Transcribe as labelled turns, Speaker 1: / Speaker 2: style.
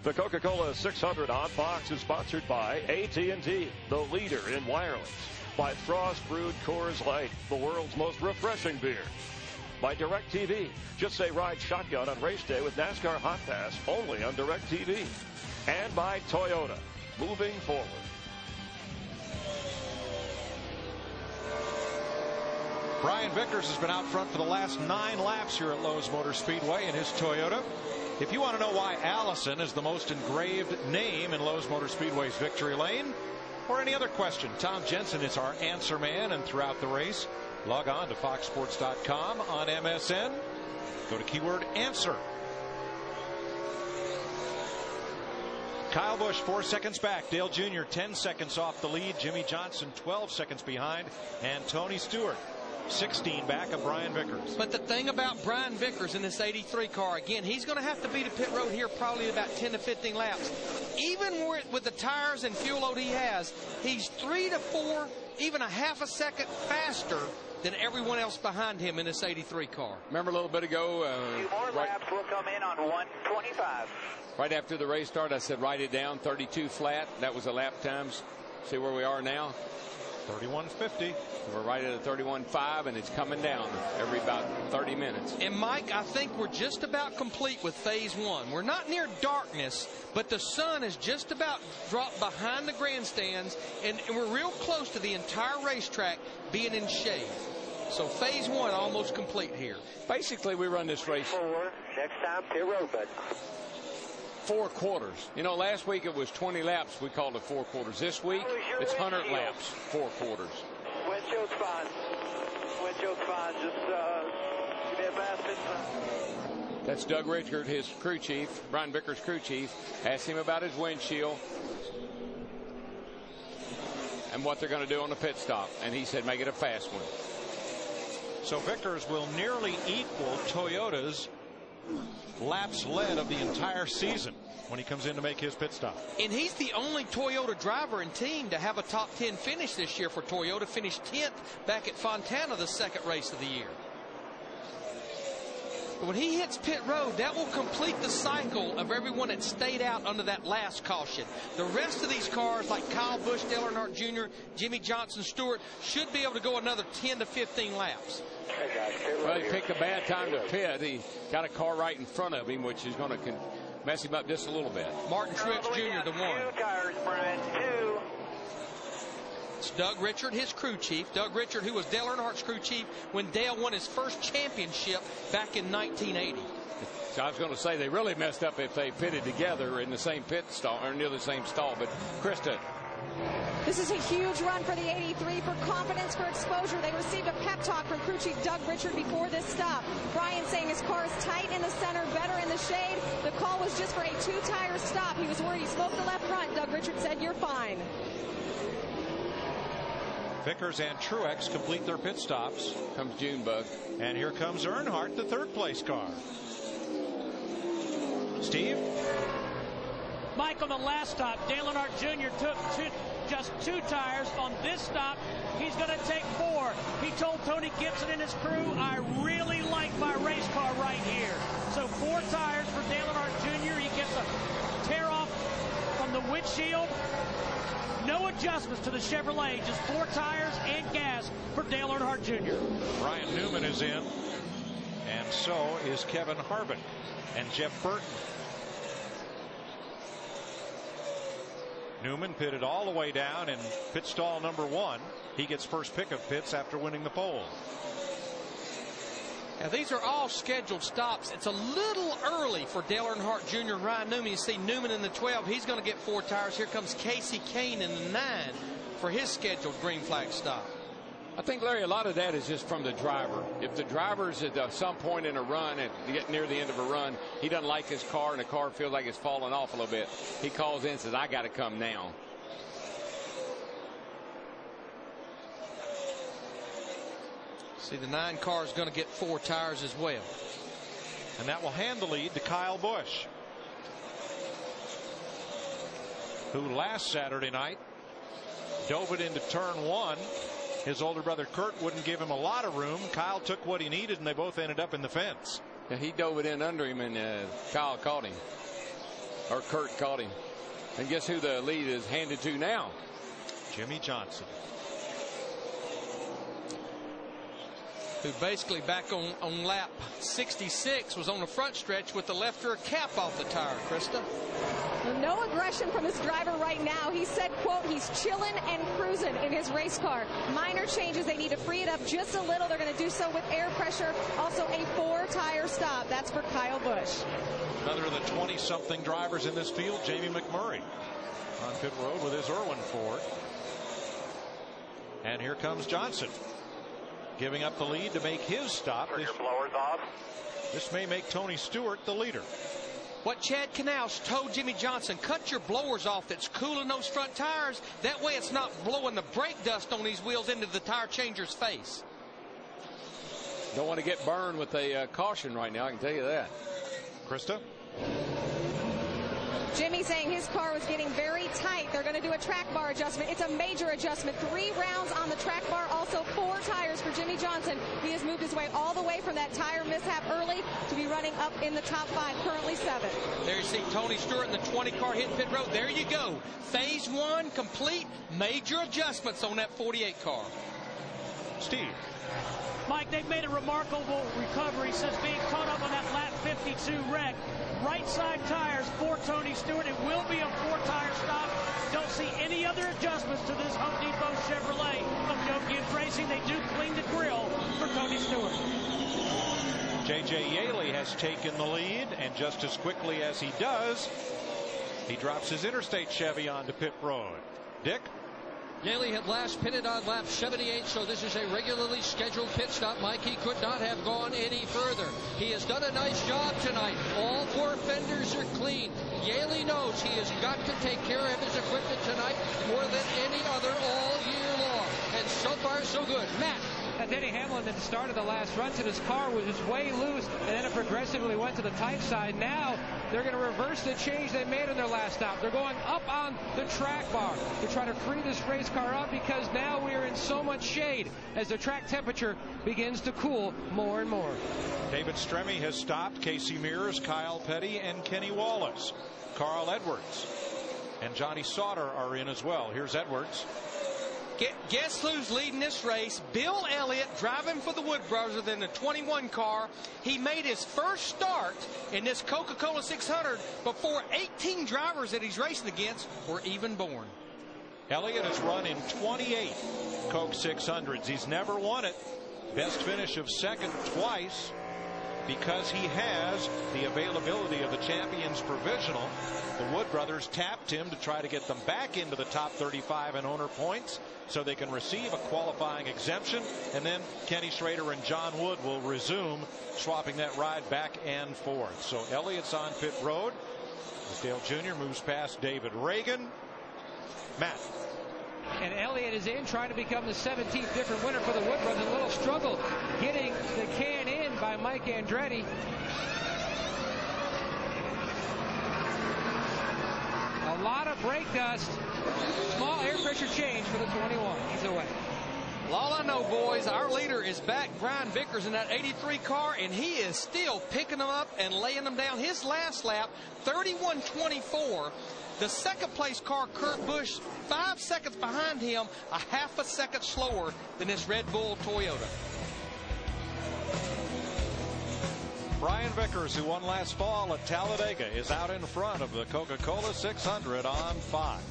Speaker 1: The Coca-Cola 600 Odd Box is sponsored by AT&T, the leader in wireless. By Frost Brewed Coors Light, the world's most refreshing beer. By DirecTV, just say ride shotgun on race day with NASCAR Hot Pass only on DirecTV. And by Toyota, moving forward.
Speaker 2: Brian Vickers has been out front for the last 9 laps here at Lowe's Motor Speedway in his Toyota. If you want to know why Allison is the most engraved name in Lowe's Motor Speedway's victory lane, or any other question, Tom Jensen is our answer man, and throughout the race, log on to foxsports.com on MSN. Go to keyword answer. Kyle Busch 4 seconds back. Dale Jr. 10 seconds off the lead. Jimmy Johnson 12 seconds behind. And Tony Stewart 16 back of Brian Vickers.
Speaker 3: But the thing about Brian Vickers in this 83 car, again, he's going to have to beat a pit road here probably about 10 to 15 laps. Even with the tires and fuel load he has, he's 3 to 4, even a half a second faster than everyone else behind him in this 83 car.
Speaker 4: Remember a little bit ago,
Speaker 5: a few more laps will come in on 125.
Speaker 4: Right after the race started, I said write it down, 32 flat. That was the lap times. See where we are now?
Speaker 2: 31:50.
Speaker 4: We're right at a 31.5, and it's coming down every about 30 minutes.
Speaker 3: And Mike, I think we're just about complete with phase 1. We're not near darkness, but the sun is just about dropped behind the grandstands, and we're real close to the entire racetrack being in shade. So phase 1 almost complete here.
Speaker 4: Basically, we run this race
Speaker 5: 4. Next time, pit road, bud.
Speaker 4: 4 quarters. You know, last week it was 20 laps. We called it 4 quarters. This week, it's 100 laps, 4 quarters.
Speaker 5: Windshield's fine. Windshield's fine. Just give me a basket.
Speaker 4: That's Doug Richard, his crew chief, Brian Vickers' crew chief. Asked him about his windshield and what they're going to do on the pit stop. And he said, make it a fast one.
Speaker 2: So Vickers will nearly equal Toyota's laps led of the entire season when he comes in to make his pit stop.
Speaker 3: And he's the only Toyota driver and team to have a top 10 finish this year for Toyota. Finished 10th back at Fontana, the second race of the year. But when he hits pit road, that will complete the cycle of everyone that stayed out under that last caution. The rest of these cars, like Kyle Busch, Dale Earnhardt Jr., Jimmy Johnson, Stewart, should be able to go another 10 to 15 laps.
Speaker 4: Well, he picked a bad time to pit. He got a car right in front of him, which is going to mess him up just a little bit.
Speaker 3: Martin Truex Jr., the one.
Speaker 5: 2 tires, Brian, 2.
Speaker 3: It's Doug Richard, his crew chief. Doug Richard, who was Dale Earnhardt's crew chief when Dale won his first championship back in 1980.
Speaker 4: So I was going to say they really messed up if they pitted together in the same pit stall or near the same stall. But Krista.
Speaker 6: This is a huge run for the 83 for confidence, for exposure. They received a pep talk from crew chief Doug Richard before this stop. Brian saying his car is tight in the center, better in the shade. The call was just for a 2-tire stop. He was worried he smoked the left front. Doug Richard said, you're fine.
Speaker 2: Vickers and Truex complete their pit stops.
Speaker 4: Comes Junebug.
Speaker 2: And here comes Earnhardt, the 3rd place car. Steve?
Speaker 7: Mike, on the last stop, Dale Earnhardt Jr. took just 2 tires. On this stop, he's going to take 4. He told Tony Gibson and his crew, I really like my race car right here. So 4 tires for Dale Earnhardt Jr. He gets a tear off from the windshield. No adjustments to the Chevrolet, just 4 tires and gas for Dale Earnhardt Jr.
Speaker 2: Brian Newman is in, and so is Kevin Harvick and Jeff Burton. Newman pitted all the way down in pit stall number 1. He gets first pick of pits after winning the pole.
Speaker 3: Now, these are all scheduled stops. It's a little early for Dale Earnhardt Jr. and Ryan Newman. You see Newman in the 12. He's going to get 4 tires. Here comes Casey Kane in the 9 for his scheduled green flag stop.
Speaker 4: I think, Larry, a lot of that is just from the driver. If the driver's at some point in a run and get near the end of a run, he doesn't like his car and the car feels like it's falling off a little bit, he calls in and says, I got to come now.
Speaker 3: See, the 9 car is going to get 4 tires as well.
Speaker 2: And that will hand the lead to Kyle Busch, who last Saturday night dove it into turn 1. His older brother Kurt wouldn't give him a lot of room. Kyle took what he needed, and they both ended up in the fence.
Speaker 4: Yeah, he dove it in under him, and Kyle caught him. or Kurt caught him. And guess who the lead is handed to now?
Speaker 2: Jimmy Johnson,
Speaker 3: who basically back on lap 66 was on the front stretch with the left rear cap off the tire, Krista.
Speaker 6: No aggression from his driver right now. He said, quote, he's chilling and cruising in his race car. Minor changes. They need to free it up just a little. They're going to do so with air pressure. Also a 4-tire stop. That's for Kyle Busch.
Speaker 2: Another of the 20-something drivers in this field, Jamie McMurray, on pit road with his Irwin Ford. And here comes Johnson, giving up the lead to make his stop.
Speaker 5: Turn your blowers off.
Speaker 2: This may make Tony Stewart the leader.
Speaker 3: What Chad Knaus told Jimmy Johnson, cut your blowers off. That's cooling those front tires. That way it's not blowing the brake dust on these wheels into the tire changer's face.
Speaker 4: Don't want to get burned with a caution right now, I can tell you that.
Speaker 2: Krista?
Speaker 6: Jimmy saying his car was getting very tight. They're going to do a track bar adjustment. It's a major adjustment. 3 rounds on the track bar. Also 4 tires for Jimmy Johnson. He has moved his way all the way from that tire mishap early to be running up in the top 5, currently 7.
Speaker 3: There you see Tony Stewart in the 20 car hitting pit road. There you go. Phase 1 complete. Major adjustments on that 48 car.
Speaker 2: Steve?
Speaker 7: Mike, they've made a remarkable recovery since being caught up on that lap 52 wreck. Right side tires for Tony Stewart. It will be a 4-tire stop. Don't see any other adjustments to this Home Depot Chevrolet of Joe Gibbs Racing. They do clean the grill for Tony Stewart.
Speaker 2: J.J. Yaley has taken the lead, and just as quickly as he does, he drops his Interstate Chevy onto pit road. Dick?
Speaker 8: Yaley had last pitted on lap 78, so this is a regularly scheduled pit stop. Mike, he could not have gone any further. He has done a nice job tonight. All 4 fenders are clean. Yaley knows he has got to take care of his equipment tonight more than any other all year long. And so far, so good. Matt.
Speaker 9: Denny Hamlin at the start of the last run to his car was just way loose, and then it progressively went to the tight side. Now they're going to reverse the change they made in their last stop. They're going up on the track bar to try to free this race car up, because now we are in so much shade as the track temperature begins to cool more and more.
Speaker 2: David Stremme has stopped. Casey Mears, Kyle Petty, and Kenny Wallace. Carl Edwards and Johnny Sauter are in as well. Here's Edwards.
Speaker 3: Guess who's leading this race? Bill Elliott, driving for the Wood Brothers in the 21 car. He made his first start in this Coca-Cola 600 before 18 drivers that he's racing against were even born.
Speaker 2: Elliott has run in 28 Coke 600s. He's never won it. Best finish of second twice, because he has the availability of the Champions Provisional. The Wood Brothers tapped him to try to get them back into the top 35 in owner points so they can receive a qualifying exemption, and then Kenny Schrader and John Wood will resume, swapping that ride back and forth. So Elliott's on pit road as Dale Jr. moves past David Reagan. Matt.
Speaker 9: And Elliott is in, trying to become the 17th different winner for the Wood Brothers. A little struggle getting the can in by Mike Andretti. A lot of brake dust. Small air pressure change for the 21. He's away.
Speaker 3: Well, all I know, boys, our leader is back, Brian Vickers, in that 83 car, and he is still picking them up and laying them down. His last lap, 31:24. The second place car, Kurt Busch, 5 seconds behind him, a half a second slower than this Red Bull Toyota.
Speaker 2: Brian Vickers, who won last fall at Talladega, is out in front of the Coca-Cola 600 on Fox.